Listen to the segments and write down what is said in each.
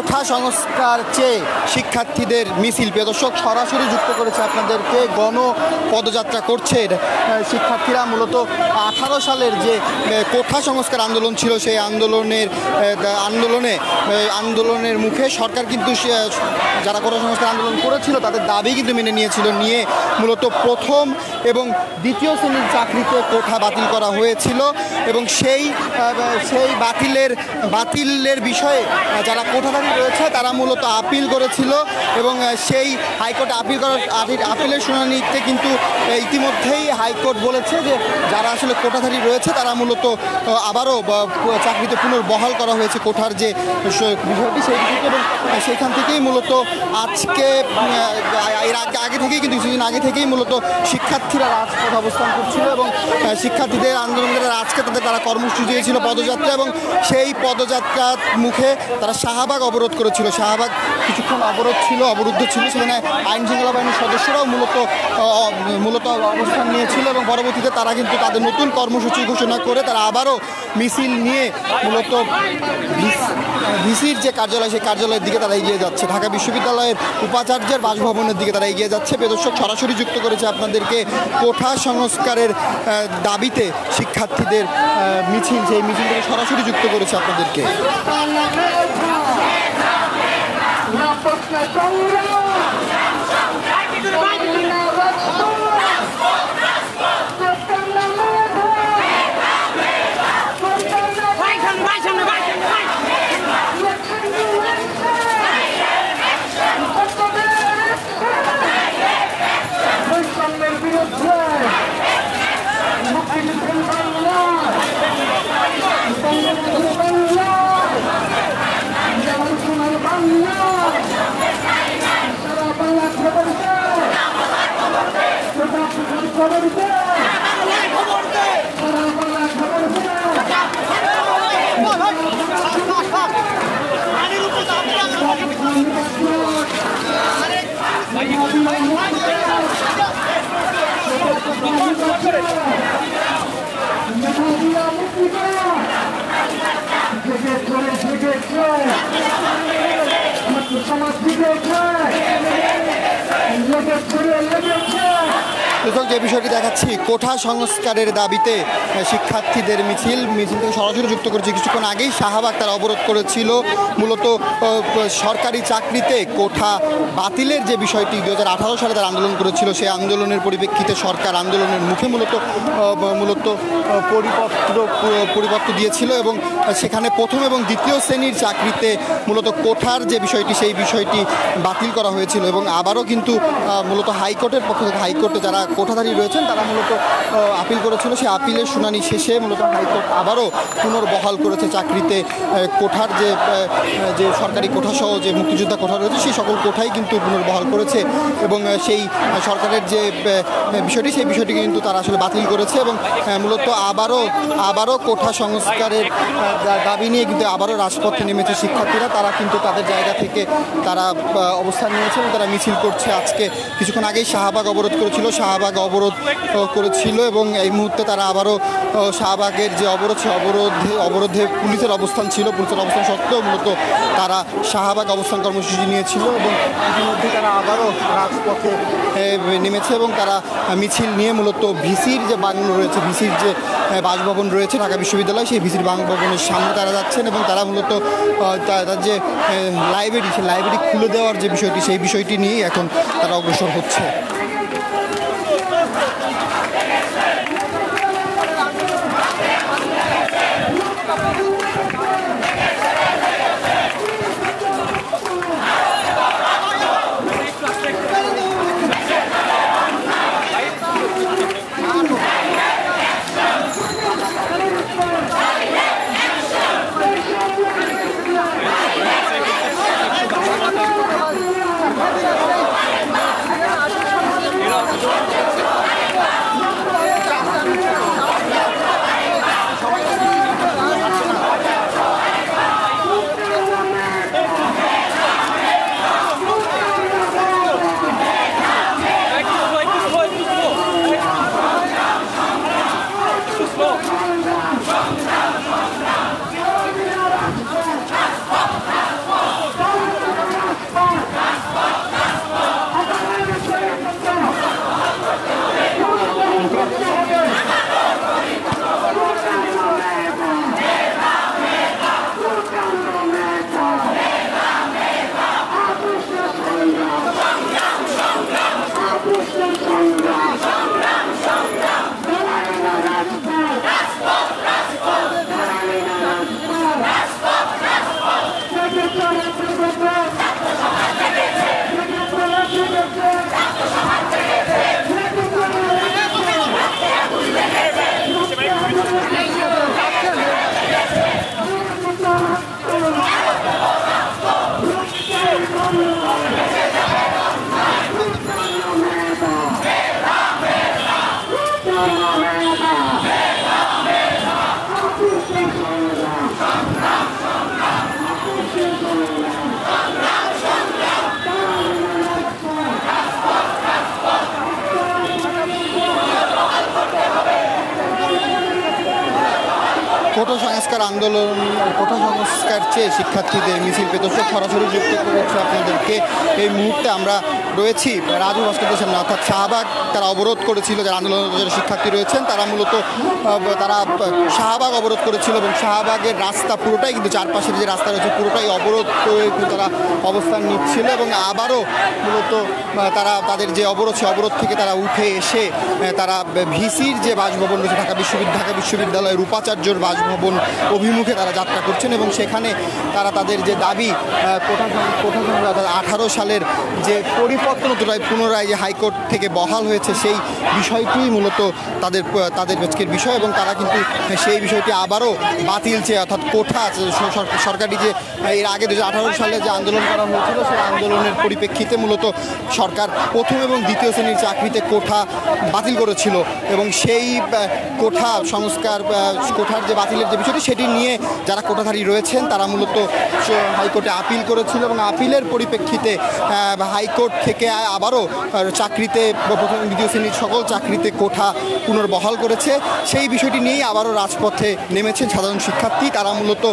কোঠা সংস্কার চেয়ে শিক্ষার্থীদের মিছিল। প্রিয় দর্শক, সরাসরি যুক্ত করেছে আপনাদেরকে গণ পদযাত্রা করছে শিক্ষার্থীরা। মূলত 18 সালের যে কোঠা সংস্কার আন্দোলন ছিল, সেই আন্দোলনের মুখে সরকার কিন্তু যারা কোঠা সংস্কার আন্দোলন করেছিল তাদের দাবি কিন্তু মেনে নিয়েছিল। নিয়ে মূলত প্রথম এবং দ্বিতীয় শ্রেণীর চাকরিতে কোঠা বাতিল করা হয়েছিল এবং সেই বাতিলের বিষয়ে যারা কোঠাধারী রয়েছে তারা মূলত আপিল করেছিল এবং সেই হাইকোর্টে আপিলের শুনানিতে কিন্তু ইতিমধ্যেই হাইকোর্ট বলেছে যে যারা আসলে কোঠাধারী রয়েছে তারা মূলত আবারও চাকরিতে পুনর্বহাল করা হয়েছে কোঠার যে বিষয়টি সেই বিষয়টি। এবং সেখান থেকেই মূলত আজকে আগে থেকেই কিন্তু কিছুদিন আগে থেকেই মূলত শিক্ষার্থীরা রাজপথ অবস্থান করছিল এবং শিক্ষার্থীদের আন্দোলনকারীরা আজকে তারা কর্মসূচি দিয়েছিল পদযাত্রা, এবং সেই পদযাত্রার মুখে তারা শাহবাগ অবরোধ করেছিল। শাহবাগ কিছুক্ষণ অবরুদ্ধ ছিল, সেখানে আইন শৃঙ্খলা বাহিনীর সদস্যরাও মূলত অবস্থান নিয়েছিল এবং পরবর্তীতে তারা কিন্তু তাদের নতুন কর্মসূচি ঘোষণা করে তারা আবারও মিছিল নিয়ে মূলত ভিসির যে কার্যালয় সেই কার্যালয়ের দিকে তারা এগিয়ে যাচ্ছে। ঢাকা বিশ্ববিদ্যালয়ের উপাচার্যের বাসভবনের দিকে তারা এগিয়ে যাচ্ছে। দর্শক, সরাসরি যুক্ত করেছে আপনাদেরকে কোঠা সংস্কারের দাবিতে শিক্ষার্থীদের মিছিল, সেই মিছিল থেকে সরাসরি যুক্ত করেছে আপনাদেরকে। যে বিষয়টি দেখাচ্ছি, কোঠা সংস্কারের দাবিতে শিক্ষার্থীদের মিছিল থেকে সরাসরি যুক্ত করেছে। কিছুক্ষণ আগেই শাহবাগ তারা অবরোধ করেছিল। মূলত সরকারি চাকরিতে কোঠা বাতিলের যে বিষয়টি 2018 সালে তারা আন্দোলন করেছিল, সেই আন্দোলনের পরিপ্রেক্ষিতে সরকার আন্দোলনের মুখে মূলত পরিপত্র দিয়েছিল এবং সেখানে প্রথম এবং দ্বিতীয় শ্রেণীর চাকরিতে মূলত কোঠার যে বিষয়টি সেই বিষয়টি বাতিল করা হয়েছিল এবং আবারও কিন্তু মূলত হাইকোর্টের পক্ষ থেকে হাইকোর্টে যারা কোঠাধারী রয়েছেন তারা মূলত আপিল করেছিল। সেই আপিলের শুনানি শেষে মূলত হাইকোর্ট আবারও পুনর্বহাল করেছে চাকরিতে কোঠার যে সরকারি কোঠাসহ যে মুক্তিযোদ্ধা কোঠা রয়েছে সেই সকল কোঠাই কিন্তু পুনর্বহাল করেছে এবং সেই সরকারের যে বিষয়টি সেই বিষয়টি কিন্তু তারা আসলে বাতিল করেছে এবং মূলত আবারও কোঠা সংস্কারের দাবি নিয়ে কিন্তু আবারও রাজপথে নেমেছে শিক্ষার্থীরা। তারা কিন্তু তাদের জায়গা থেকে তারা অবস্থান নিয়েছে এবং তারা মিছিল করছে। আজকে কিছুক্ষণ আগেই শাহবাগ অবরোধ করেছিল এবং এই মুহূর্তে তারা আবারও শাহবাগের যে অবরোধে পুলিশের অবস্থান ছিল, পুলিশের অবস্থান সত্ত্বেও মূলত তারা শাহবাগ অবস্থান কর্মসূচি নিয়েছিল এবং ইতিমধ্যে তারা আবারও রাজপথে নেমেছে এবং তারা মিছিল নিয়ে মূলত ভিসির যে বাংলো রয়েছে, ভিসির যে বাসভবন রয়েছে ঢাকা বিশ্ববিদ্যালয়, সেই ভিসির বাসভবনের সামনে তারা যাচ্ছেন এবং তারা মূলত তার যে লাইব্রেরি সেই লাইব্রেরি খুলে দেওয়ার যে বিষয়টি সেই বিষয়টি নিয়েই এখন তারা অগ্রসর হচ্ছে। সংস্কার আন্দোলন, কোঠা সংস্কার চেয়ে শিক্ষার্থীদের মিছিল দর্শক সরাসরি যুক্ত করেছে আপনাদেরকে। এই মুহূর্তে আমরা রয়েছি রাজু ভাস্কর্যের সামনে, অর্থাৎ শাহবাগ তারা অবরোধ করেছিল, যারা আন্দোলনরত যারা শিক্ষার্থী রয়েছেন তারা মূলত তারা শাহবাগ অবরোধ করেছিল এবং শাহবাগের রাস্তা পুরোটাই কিন্তু চারপাশের যে রাস্তা রয়েছে পুরোটাই অবরোধ করে তারা অবস্থান নিচ্ছিল এবং আবারও মূলত তারা তাদের যে অবরোধ সে অবরোধ থেকে তারা উঠে এসে তারা ভিসির যে বাসভবন রয়েছে ঢাকা বিশ্ববিদ্যালয়ের উপাচার্যর বাসভবন অভিমুখে তারা যাত্রা করছেন এবং সেখানে তারা তাদের যে দাবি কোঠা 18 সালের যে পরিবর্তনটাই পুনরায় যে হাইকোর্ট থেকে বহাল হয়েছে সেই বিষয়টি মূলত তাদের আজকের বিষয় এবং তারা কিন্তু সেই বিষয়টি আবারও বাতিল চেয়ে, অর্থাৎ কোঠা সরকারি যে এর আগে 2018 সালে যে আন্দোলন করা হয়েছিল সেই আন্দোলনের পরিপ্রেক্ষিতে মূলত সরকার প্রথম এবং দ্বিতীয় শ্রেণীর চাকরিতে কোঠা বাতিল করেছিল এবং সেই কোঠা সংস্কার কোঠার যে বাতিলের যে বিষয়টি সেটি নিয়ে যারা কোঠাধারী রয়েছেন তারা মূলত হাইকোর্টে আপিল করেছিল এবং আপিলের পরিপ্রেক্ষিতে হাইকোর্ট থেকে আবারও চাকরিতে প্রথম দ্বিতীয় শ্রেণীর সকল চাকরিতে কোঠা পুনর্বহাল করেছে। সেই বিষয়টি নিয়েই আবারও রাজপথে নেমেছেন সাধারণ শিক্ষার্থী। তারা মূলত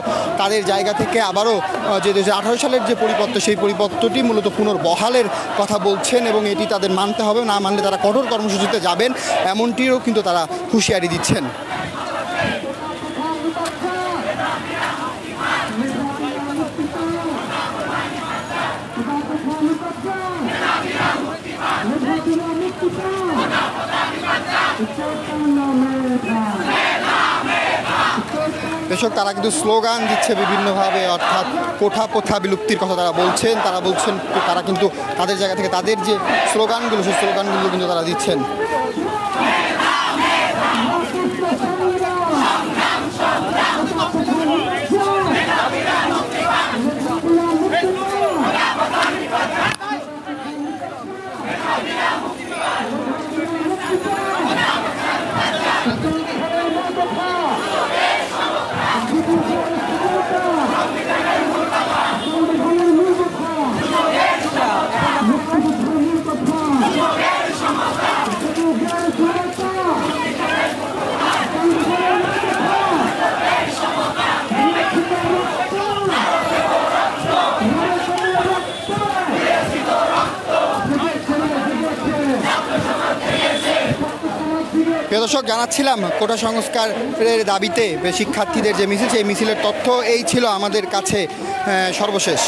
তাদের জায়গা থেকে আবারও যে 2018 সালের যে পরিপত্র সেই পরিপত্রটি মূলত পুনর্বহালের কথা বলছেন এবং এটি তাদের মানতে হবে, না মানলে তারা কঠোর কর্মসূচিতে যাবেন এমনটিরও কিন্তু তারা হুঁশিয়ারি দিচ্ছেন। দর্শক তারা কিন্তু স্লোগান দিচ্ছে বিভিন্নভাবে, অর্থাৎ কোঠা প্রথা বিলুপ্তির কথা তারা বলছেন। তারা কিন্তু তাদের জায়গা থেকে তাদের যে স্লোগানগুলো সেই স্লোগানগুলো কিন্তু তারা দিচ্ছেন। প্রিয় দর্শক, জানাচ্ছিলাম কোটা সংস্কারের দাবিতে শিক্ষার্থীদের যে মিছিল সেই মিছিলের তথ্য এই ছিল আমাদের কাছে সর্বশেষ।